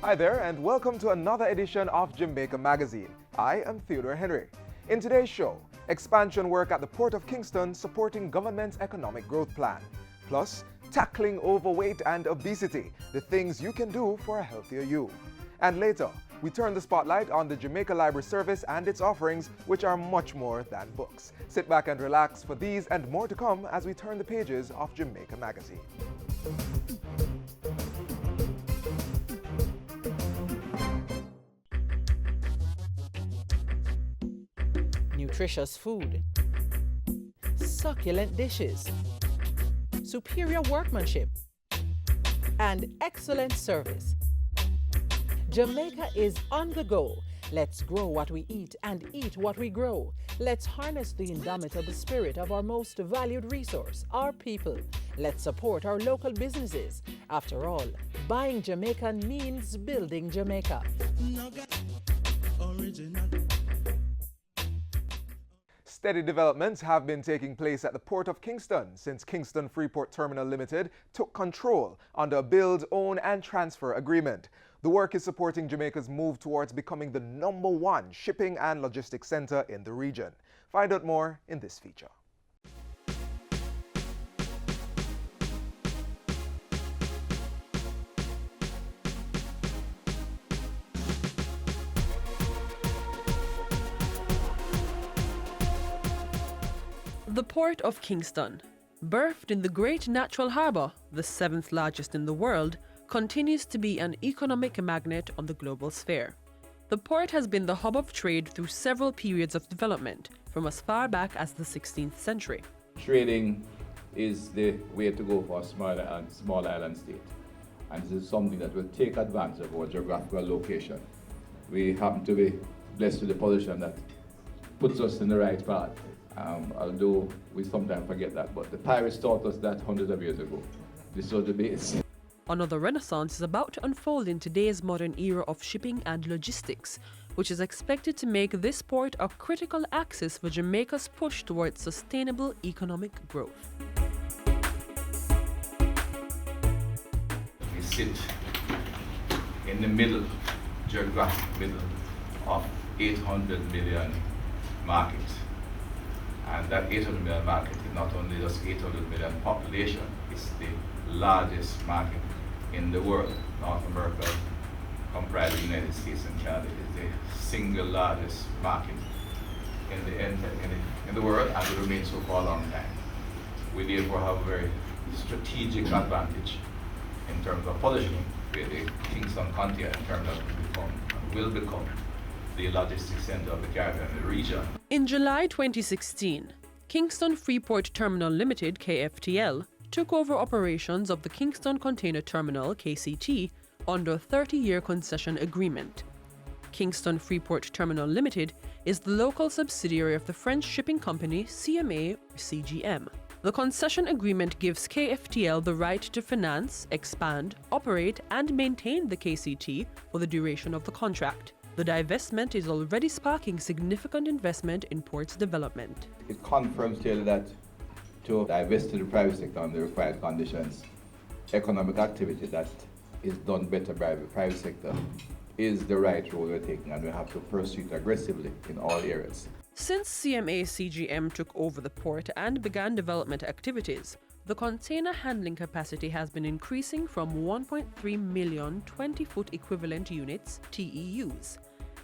Hi there, and welcome to another edition of Jamaica Magazine. I am Theodore Henry. In today's show, expansion work at the Port of Kingston supporting government's economic growth plan. Plus, tackling overweight and obesity, the things you can do for a healthier you. And later, we turn the spotlight on the Jamaica Library Service and its offerings, which are much more than books. Sit back and relax for these and more to come as we turn the pages of Jamaica Magazine. Nutritious food, succulent dishes, superior workmanship, and excellent service. Jamaica is on the go. Let's grow what we eat and eat what we grow. Let's harness the indomitable spirit of our most valued resource, our people. Let's support our local businesses. After all, buying Jamaican means building Jamaica. Steady developments have been taking place at the Port of Kingston since Kingston Freeport Terminal Limited took control under a build, own and transfer agreement. The work is supporting Jamaica's move towards becoming the #1 shipping and logistics center in the region. Find out more in this feature. The Port of Kingston, birthed in the Great Natural Harbour, the 7th largest in the world, continues to be an economic magnet on the global sphere. The port has been the hub of trade through several periods of development, from as far back as the 16th century. Trading is the way to go for a small island state, and this is something that will take advantage of our geographical location. We happen to be blessed with a position that puts us in the right path. Although we sometimes forget that, but the pirates taught us that hundreds of years ago. This was the base. Another renaissance is about to unfold in today's modern era of shipping and logistics, which is expected to make this port a critical axis for Jamaica's push towards sustainable economic growth. We sit in the middle, geographic middle, of 800 million market. And that 800 million market is not only just 800 million population, it's the largest market in the world. North America, comprised of the United States and Canada, is the single largest market in the world, and will remain so for a long time. We therefore have a very strategic advantage in terms of positioning where the Kingston Contier in terms of will become the logistics center of the Caribbean region. In July 2016, Kingston Freeport Terminal Limited, KFTL, took over operations of the Kingston Container Terminal, KCT, under a 30-year concession agreement. Kingston Freeport Terminal Limited is the local subsidiary of the French shipping company CMA CGM. The concession agreement gives KFTL the right to finance, expand, operate, and maintain the KCT for the duration of the contract. The divestment is already sparking significant investment in ports development. It confirms clearly that to divest to the private sector under the required conditions, economic activity that is done better by the private sector is the right role we're taking, and we have to pursue it aggressively in all areas. Since CMA CGM took over the port and began development activities, the container handling capacity has been increasing from 1.3 million 20-foot equivalent units, TEUs.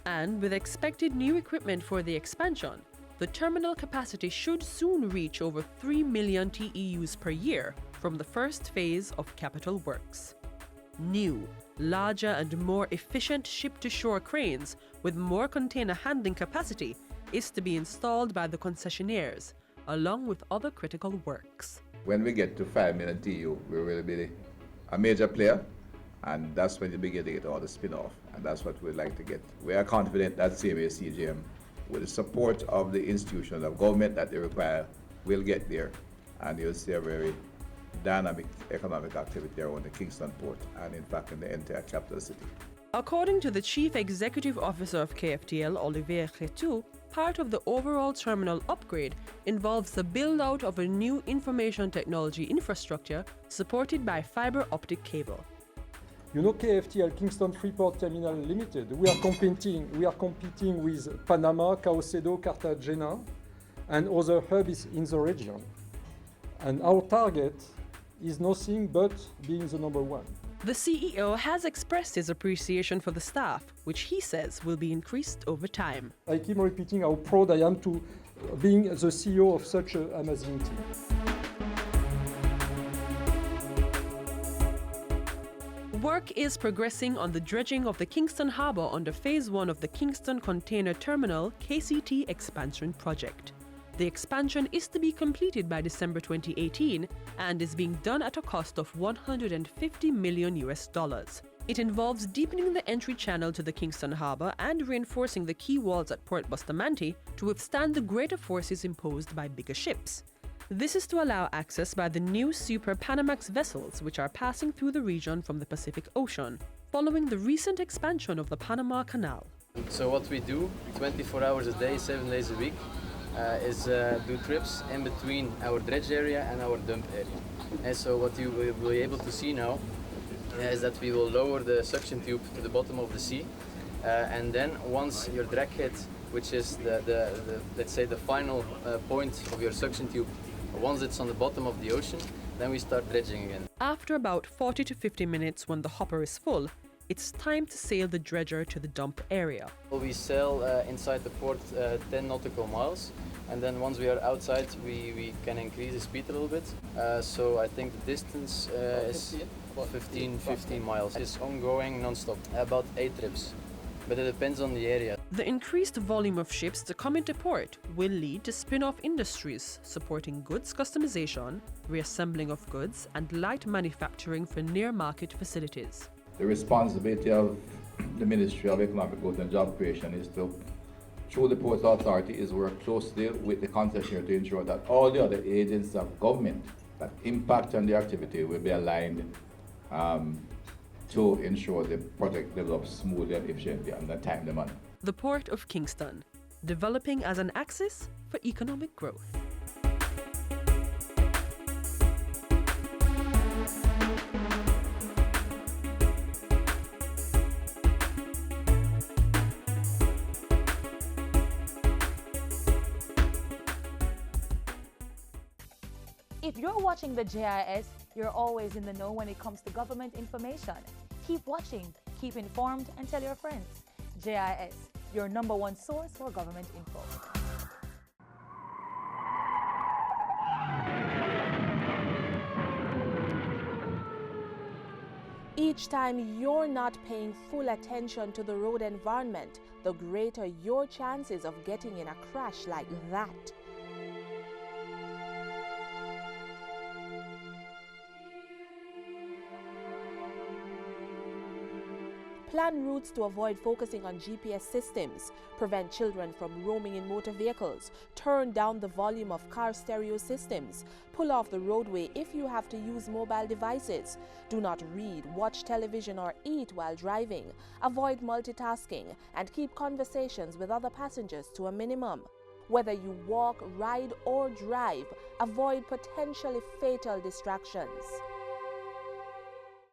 And with expected new equipment for the expansion, the terminal capacity should soon reach over 3 million TEUs per year from the first phase of capital works. New, larger and more efficient ship-to-shore cranes with more container handling capacity is to be installed by the concessionaires, along with other critical works. When we get to 5 million TEU, we will be a major player, and that's when you begin to get all the spin-off, and that's what we'd like to get. We are confident that CMA CGM, with the support of the institutions of government that they require, will get there, and you'll see a very dynamic economic activity around the Kingston port and in fact in the entire capital city. According to the Chief Executive Officer of KFTL, Olivier Cretou, part of the overall terminal upgrade involves the build-out of a new information technology infrastructure supported by fiber optic cable. You know KFTL, Kingston Freeport Terminal Limited. We are competing with Panama, Caenwood, Cartagena, and other hubs in the region. And our target is nothing but being the number one. The CEO has expressed his appreciation for the staff, which he says will be increased over time. I keep repeating how proud I am to being the CEO of such an amazing team. Work is progressing on the dredging of the Kingston Harbour under Phase 1 of the Kingston Container Terminal KCT expansion project. The expansion is to be completed by December 2018 and is being done at a cost of $150 million. It involves deepening the entry channel to the Kingston Harbour and reinforcing the quay walls at Port Bustamante to withstand the greater forces imposed by bigger ships. This is to allow access by the new Super Panamax vessels which are passing through the region from the Pacific Ocean, following the recent expansion of the Panama Canal. So what we do 24 hours a day, 7 days a week, is do trips in between our dredge area and our dump area. And so what you will be able to see now is that we will lower the suction tube to the bottom of the sea, and then once your drag head, which is the let's say the final point of your suction tube, once it's on the bottom of the ocean, then we start dredging again. After about 40 to 50 minutes when the hopper is full, it's time to sail the dredger to the dump area. We sail inside the port 10 nautical miles, and then once we are outside we can increase the speed a little bit. So I think the distance is 15 miles. It's ongoing non-stop, about 8 trips, but it depends on the area. The increased volume of ships to come into port will lead to spin-off industries supporting goods customization, reassembling of goods, and light manufacturing for near-market facilities. The responsibility of the Ministry of Economic Growth and Job Creation is to, through the Port Authority, is work closely with the concessionaire to ensure that all the other agents of government that impact on the activity will be aligned to ensure the project develops smoothly and efficiently and in timely manner. The Port of Kingston, developing as an axis for economic growth. If you're watching the JIS, you're always in the know when it comes to government information. Keep watching, keep informed, and tell your friends. JIS, your #1 source for government info. Each time you're not paying full attention to the road environment, the greater your chances of getting in a crash like that. Plan routes to avoid focusing on GPS systems, prevent children from roaming in motor vehicles, turn down the volume of car stereo systems, pull off the roadway if you have to use mobile devices, do not read, watch television or eat while driving, avoid multitasking, and keep conversations with other passengers to a minimum. Whether you walk, ride or drive, avoid potentially fatal distractions.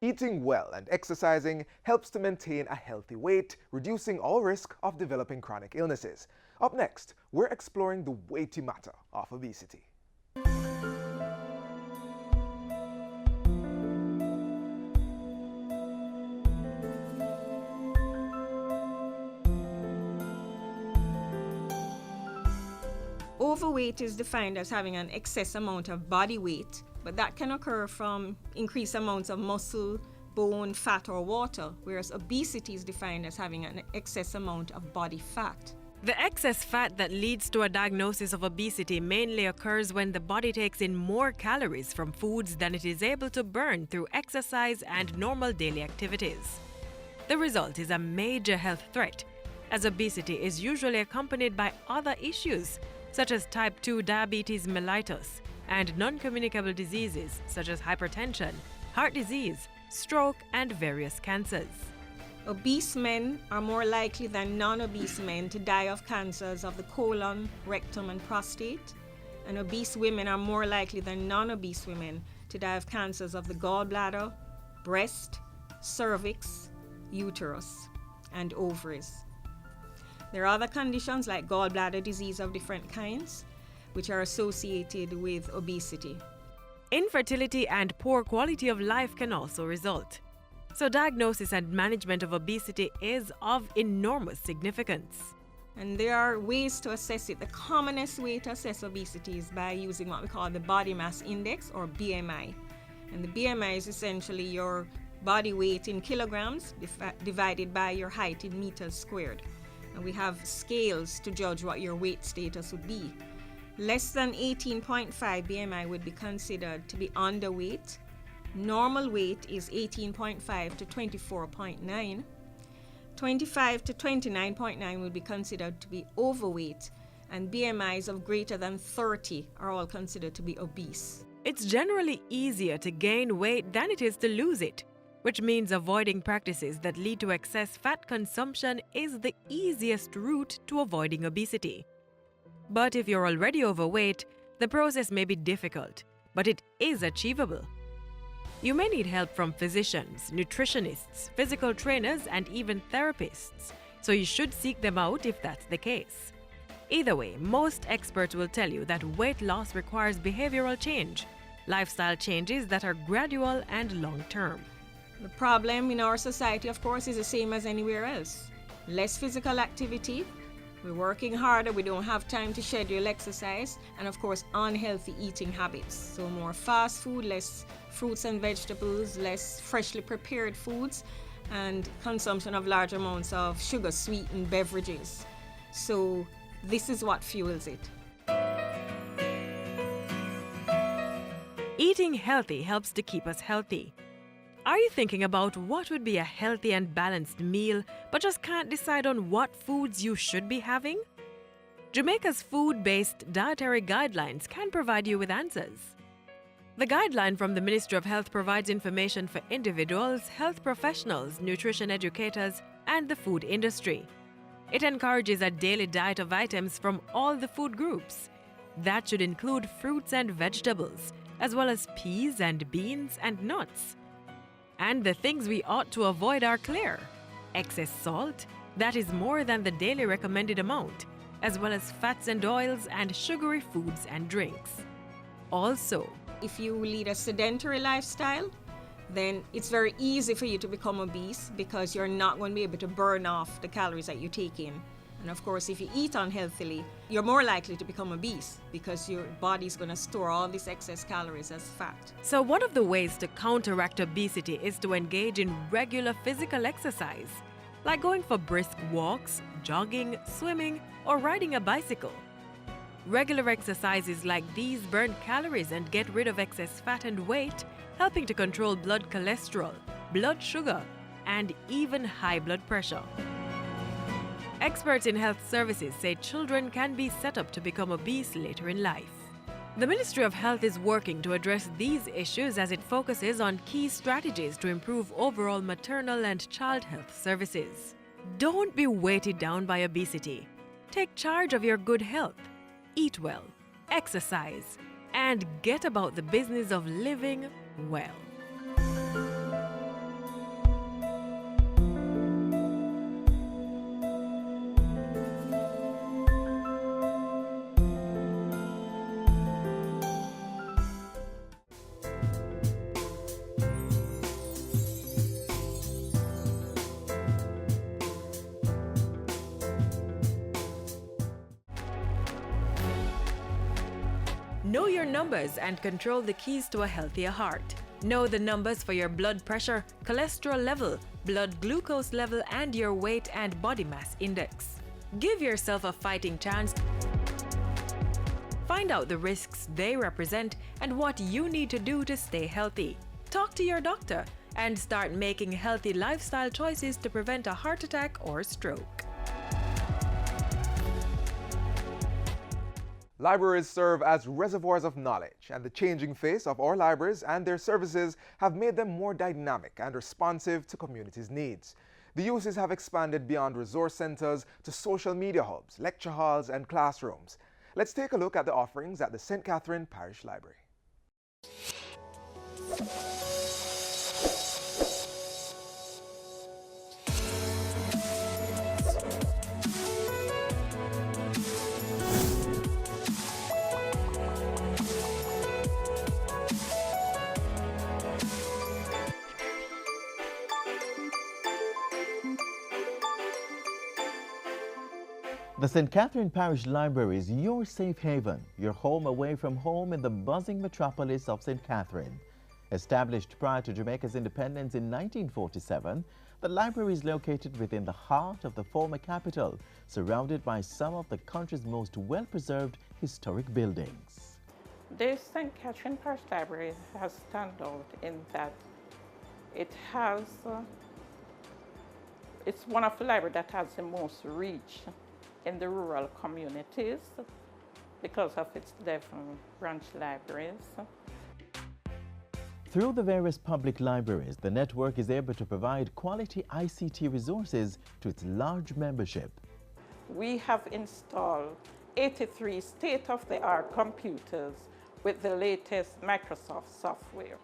Eating well and exercising helps to maintain a healthy weight, reducing all risk of developing chronic illnesses. Up next, we're exploring the weighty matter of obesity. Overweight is defined as having an excess amount of body weight, but that can occur from increased amounts of muscle, bone, fat, or water, whereas obesity is defined as having an excess amount of body fat. The excess fat that leads to a diagnosis of obesity mainly occurs when the body takes in more calories from foods than it is able to burn through exercise and normal daily activities. The result is a major health threat, as obesity is usually accompanied by other issues, such as type 2 diabetes mellitus, and non-communicable diseases such as hypertension, heart disease, stroke, and various cancers. Obese men are more likely than non-obese men to die of cancers of the colon, rectum, and prostate, and obese women are more likely than non-obese women to die of cancers of the gallbladder, breast, cervix, uterus, and ovaries. There are other conditions like gallbladder disease of different kinds, which are associated with obesity. Infertility and poor quality of life can also result. So diagnosis and management of obesity is of enormous significance. And there are ways to assess it. The commonest way to assess obesity is by using what we call the body mass index, or BMI. And the BMI is essentially your body weight in kilograms divided by your height in meters squared. And we have scales to judge what your weight status would be. Less than 18.5 BMI would be considered to be underweight. Normal weight is 18.5 to 24.9. 25 to 29.9 would be considered to be overweight, and BMIs of greater than 30 are all considered to be obese. It's generally easier to gain weight than it is to lose it, which means avoiding practices that lead to excess fat consumption is the easiest route to avoiding obesity. But if you're already overweight, the process may be difficult, but it is achievable. You may need help from physicians, nutritionists, physical trainers, and even therapists, so you should seek them out if that's the case. Either way, most experts will tell you that weight loss requires behavioral change, lifestyle changes that are gradual and long-term. The problem in our society, of course, is the same as anywhere else. Less physical activity, we're working harder, we don't have time to schedule exercise, and of course, unhealthy eating habits. So more fast food, less fruits and vegetables, less freshly prepared foods, and consumption of large amounts of sugar-sweetened beverages. So this is what fuels it. Eating healthy helps to keep us healthy. Are you thinking about what would be a healthy and balanced meal, but just can't decide on what foods you should be having? Jamaica's food-based dietary guidelines can provide you with answers. The guideline from the Ministry of Health provides information for individuals, health professionals, nutrition educators, and the food industry. It encourages a daily diet of items from all the food groups. That should include fruits and vegetables, as well as peas and beans and nuts. And the things we ought to avoid are clear. Excess salt, that is more than the daily recommended amount, as well as fats and oils and sugary foods and drinks. Also, if you lead a sedentary lifestyle, then it's very easy for you to become obese because you're not going to be able to burn off the calories that you take in. And of course, if you eat unhealthily, you're more likely to become obese because your body's going to store all these excess calories as fat. So one of the ways to counteract obesity is to engage in regular physical exercise, like going for brisk walks, jogging, swimming, or riding a bicycle. Regular exercises like these burn calories and get rid of excess fat and weight, helping to control blood cholesterol, blood sugar, and even high blood pressure. Experts in health services say children can be set up to become obese later in life. The Ministry of Health is working to address these issues as it focuses on key strategies to improve overall maternal and child health services. Don't be weighted down by obesity. Take charge of your good health. Eat well, exercise, and get about the business of living well. Know your numbers and control the keys to a healthier heart. Know the numbers for your blood pressure, cholesterol level, blood glucose level, and your weight and body mass index. Give yourself a fighting chance. Find out the risks they represent and what you need to do to stay healthy. Talk to your doctor and start making healthy lifestyle choices to prevent a heart attack or stroke. Libraries serve as reservoirs of knowledge, and the changing face of our libraries and their services have made them more dynamic and responsive to communities' needs. The uses have expanded beyond resource centers to social media hubs, lecture halls, and classrooms. Let's take a look at the offerings at the St. Catherine Parish Library. The St. Catherine Parish Library is your safe haven, your home away from home in the buzzing metropolis of St. Catherine. Established prior to Jamaica's independence in 1947, the library is located within the heart of the former capital, surrounded by some of the country's most well-preserved historic buildings. The St. Catherine Parish Library has stand out in that it's one of the libraries that has the most reach in the rural communities because of its 11 branch libraries. Through the various public libraries, the network is able to provide quality ICT resources to its large membership. We have installed 83 state-of-the-art computers with the latest Microsoft software.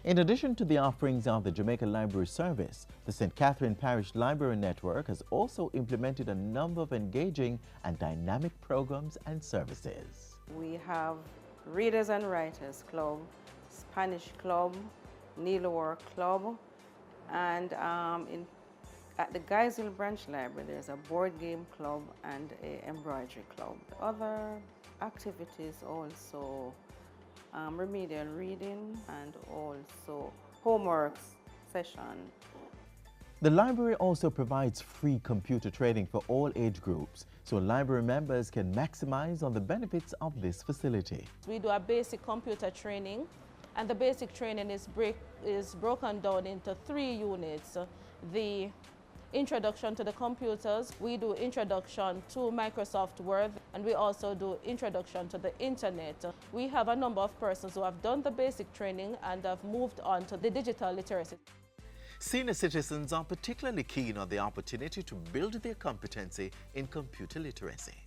In addition to the offerings of the Jamaica Library Service, the St. Catherine Parish Library Network has also implemented a number of engaging and dynamic programs and services. We have Readers and Writers Club, Spanish Club, Needlework Club, and at the Geisel Branch Library there's a board game club and an embroidery club. Other activities also remedial reading and also homework session. The library also provides free computer training for all age groups, so library members can maximize on the benefits of this facility. We do a basic computer training, and the basic training is broken down into 3 units. The introduction to the computers, we do introduction to Microsoft Word, and we also do introduction to the internet. We have a number of persons who have done the basic training and have moved on to the digital literacy. Senior citizens are particularly keen on the opportunity to build their competency in computer literacy.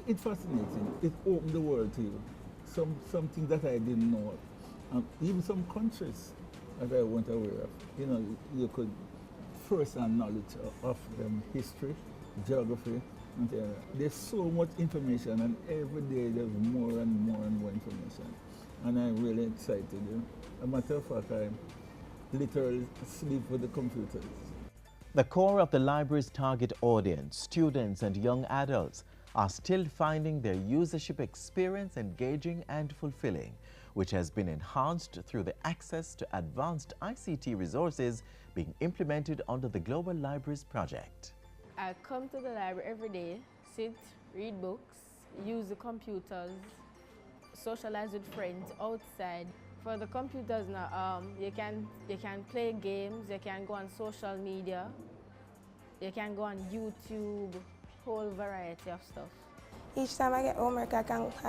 It's fascinating. It opened the world to you. Something that I didn't know. Even some countries that I wasn't aware of. You know, you could first-hand knowledge of history, geography, and there's so much information, and every day there's more and more and more information. And I'm really excited. As a matter of fact, I literally sleep with the computers. The core of the library's target audience, students and young adults, are still finding their usership experience engaging and fulfilling, which has been enhanced through the access to advanced ICT resources being implemented under the Global Libraries Project. I come to the library every day, sit, read books, use the computers, socialize with friends outside. For the computers now, you can play games, you can go on social media, you can go on YouTube, whole variety of stuff. Each time I get homework, I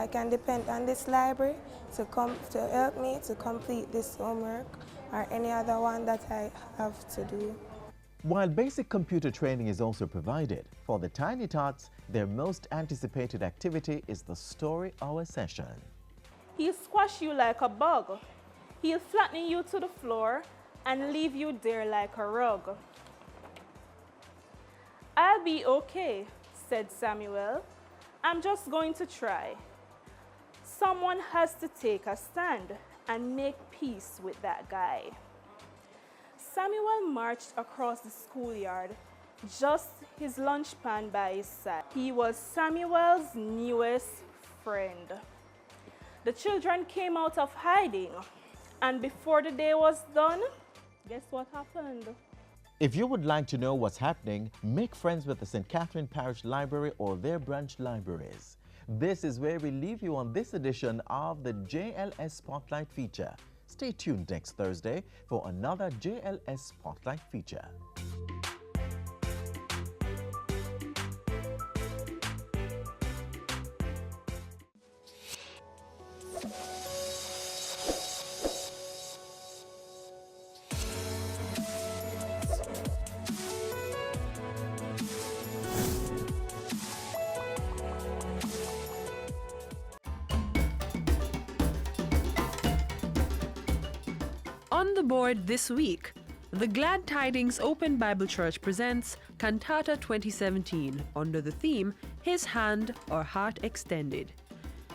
can depend on this library to help me to complete this homework or any other one that I have to do. While basic computer training is also provided, for the Tiny Tots, their most anticipated activity is the Story Hour session. He'll squash you like a bug. He'll flatten you to the floor and leave you there like a rug. "I'll be okay," said Samuel. "I'm just going to try." Someone has to take a stand and make peace with that guy. Samuel marched across the schoolyard, just his lunch pan by his side. He was Samuel's newest friend. The children came out of hiding, and before the day was done, guess what happened? If you would like to know what's happening, make friends with the St. Catherine Parish Library or their branch libraries. This is where we leave you on this edition of the JLS Spotlight feature. Stay tuned next Thursday for another JLS Spotlight feature. On the board this week, the Glad Tidings Open Bible Church presents Cantata 2017 under the theme His Hand or Heart Extended.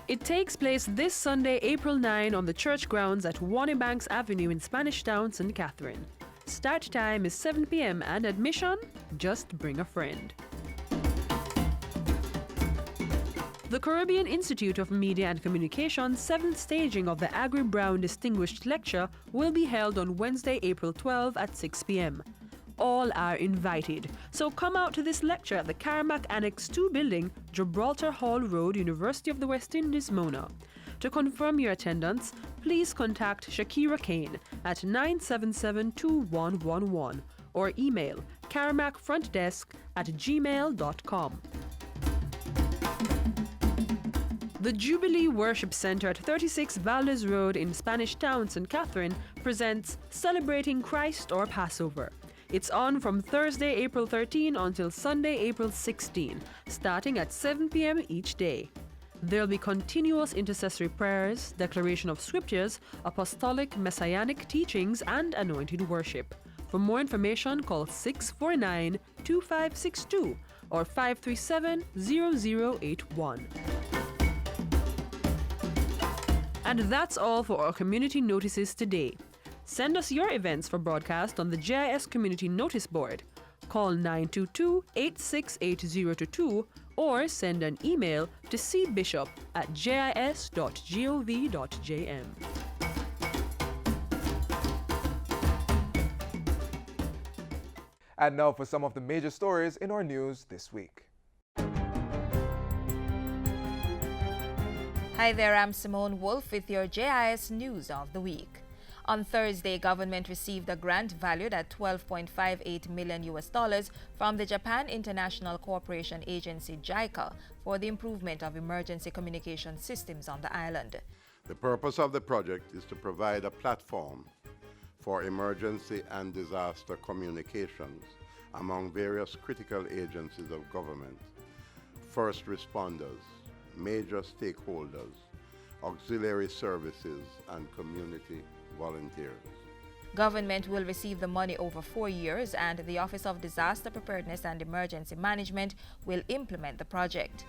It takes place this Sunday, April 9 on the church grounds at Wannibanks Avenue in Spanish Town, St. Catherine. Start time is 7 p.m. and admission, just bring a friend. The Caribbean Institute of Media and Communication's 7th staging of the Agri Brown Distinguished Lecture will be held on Wednesday, April 12 at 6 p.m. All are invited, so come out to this lecture at the Carmack Annex 2 building, Gibraltar Hall Road, University of the West Indies, Mona. To confirm your attendance, please contact Shakira Kane at 977-2111 or email carmackfrontdesk@gmail.com. The Jubilee Worship Center at 36 Valdez Road in Spanish Town, St. Catherine presents Celebrating Christ or Passover. It's on from Thursday, April 13 until Sunday, April 16, starting at 7 p.m. each day. There'll be continuous intercessory prayers, declaration of scriptures, apostolic, messianic teachings, and anointed worship. For more information, call 649-2562 or 537-0081. And that's all for our community notices today. Send us your events for broadcast on the JIS Community Notice Board. Call 922-868-022 or send an email to cbishop@jis.gov.jm. And now for some of the major stories in our news this week. Hi there, I'm Simone Wolf with your JIS News of the Week. On Thursday, government received a grant valued at $12.58 million from the Japan International Cooperation Agency JICA for the improvement of emergency communication systems on the island. The purpose of the project is to provide a platform for emergency and disaster communications among various critical agencies of government, first responders, major stakeholders, auxiliary services, and community volunteers. Government will receive the money over 4 years, and the Office of Disaster Preparedness and Emergency Management will implement the project.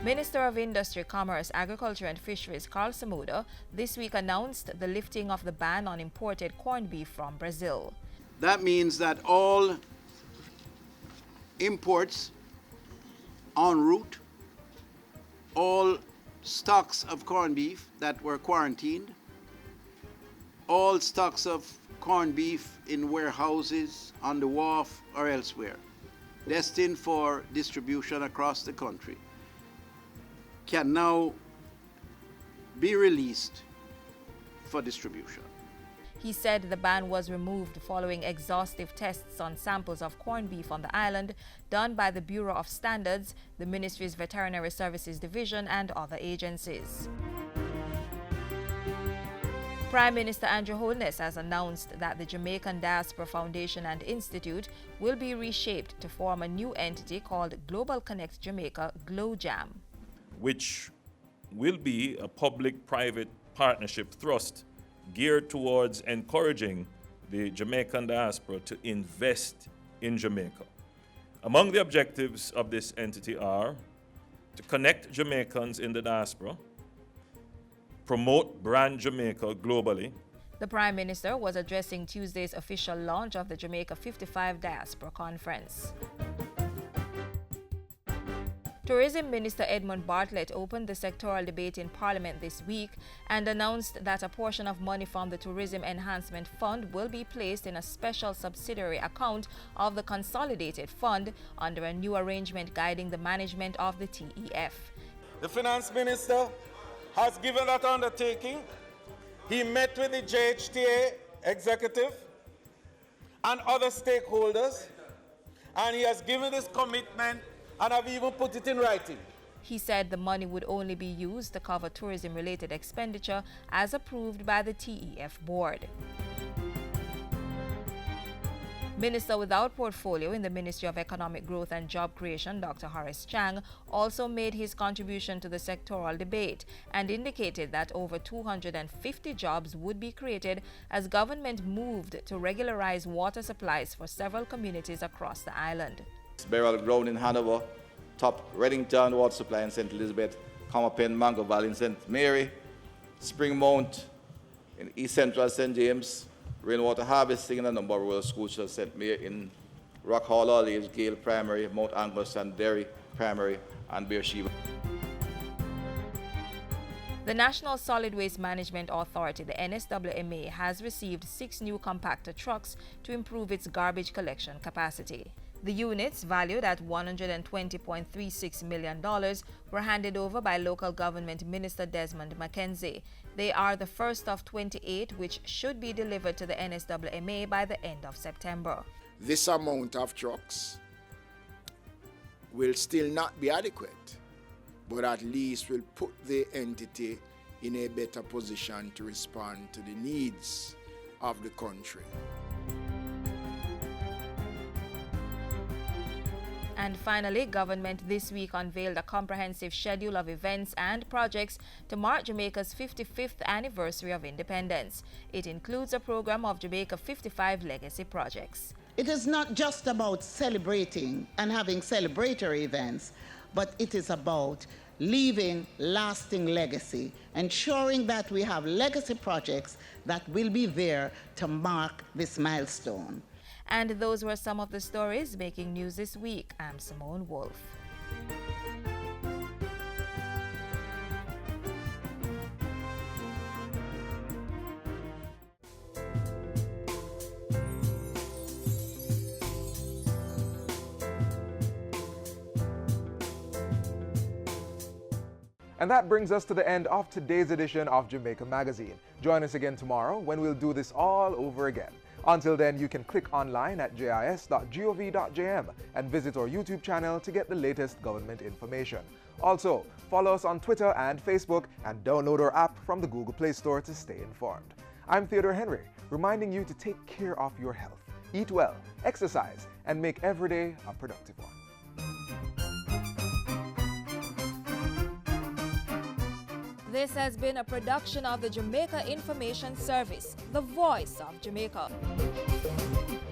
Minister of Industry, Commerce, Agriculture and Fisheries Carl Samuda this week announced the lifting of the ban on imported corned beef from Brazil. That means that all imports en route, all stocks of corned beef that were quarantined, all stocks of corned beef in warehouses, on the wharf or elsewhere, destined for distribution across the country, can now be released for distribution. He said the ban was removed following exhaustive tests on samples of corned beef on the island done by the Bureau of Standards, the Ministry's Veterinary Services Division, and other agencies. Prime Minister Andrew Holness has announced that the Jamaican Diaspora Foundation and Institute will be reshaped to form a new entity called Global Connect Jamaica GloJam, which will be a public-private partnership thrust geared towards encouraging the Jamaican diaspora to invest in Jamaica. Among the objectives of this entity are to connect Jamaicans in the diaspora, promote brand Jamaica globally. The Prime Minister was addressing Tuesday's official launch of the Jamaica 55 Diaspora Conference. Tourism Minister Edmund Bartlett opened the sectoral debate in Parliament this week and announced that a portion of money from the Tourism Enhancement Fund will be placed in a special subsidiary account of the Consolidated Fund under a new arrangement guiding the management of the TEF. The Finance Minister has given that undertaking. He met with the JHTA executive and other stakeholders, and he has given this commitment, and I've even put it in writing. He said the money would only be used to cover tourism-related expenditure as approved by the TEF board. Minister without portfolio in the Ministry of Economic Growth and Job Creation, Dr. Horace Chang, also made his contribution to the sectoral debate and indicated that over 250 jobs would be created as government moved to regularize water supplies for several communities across the island. Burial ground in Hanover, top Reddington water supply in St. Elizabeth, Comapen, Mango Valley in St. Mary, Spring Mount in East Central St. James, rainwater harvesting in a number of rural schools, St. Mary in Rock Hall, All Age, Gale Primary, Mount Angus and Derry Primary, and Beersheba. The National Solid Waste Management Authority, the NSWMA, has received 6 new compactor trucks to improve its garbage collection capacity. The units, valued at $120.36 million, were handed over by Local Government Minister Desmond McKenzie. They are the first of 28 which should be delivered to the NSWMA by the end of September. This amount of trucks will still not be adequate, but at least will put the entity in a better position to respond to the needs of the country. And finally, government this week unveiled a comprehensive schedule of events and projects to mark Jamaica's 55th anniversary of independence. It includes a program of Jamaica 55 legacy projects. It is not just about celebrating and having celebratory events, but it is about leaving lasting legacy, ensuring that we have legacy projects that will be there to mark this milestone. And those were some of the stories making news this week. I'm Simone Wolf. And that brings us to the end of today's edition of Jamaica Magazine. Join us again tomorrow when we'll do this all over again. Until then, you can click online at jis.gov.jm and visit our YouTube channel to get the latest government information. Also, follow us on Twitter and Facebook and download our app from the Google Play Store to stay informed. I'm Theodore Henry, reminding you to take care of your health, eat well, exercise, and make every day a productive one. This has been a production of the Jamaica Information Service, the voice of Jamaica.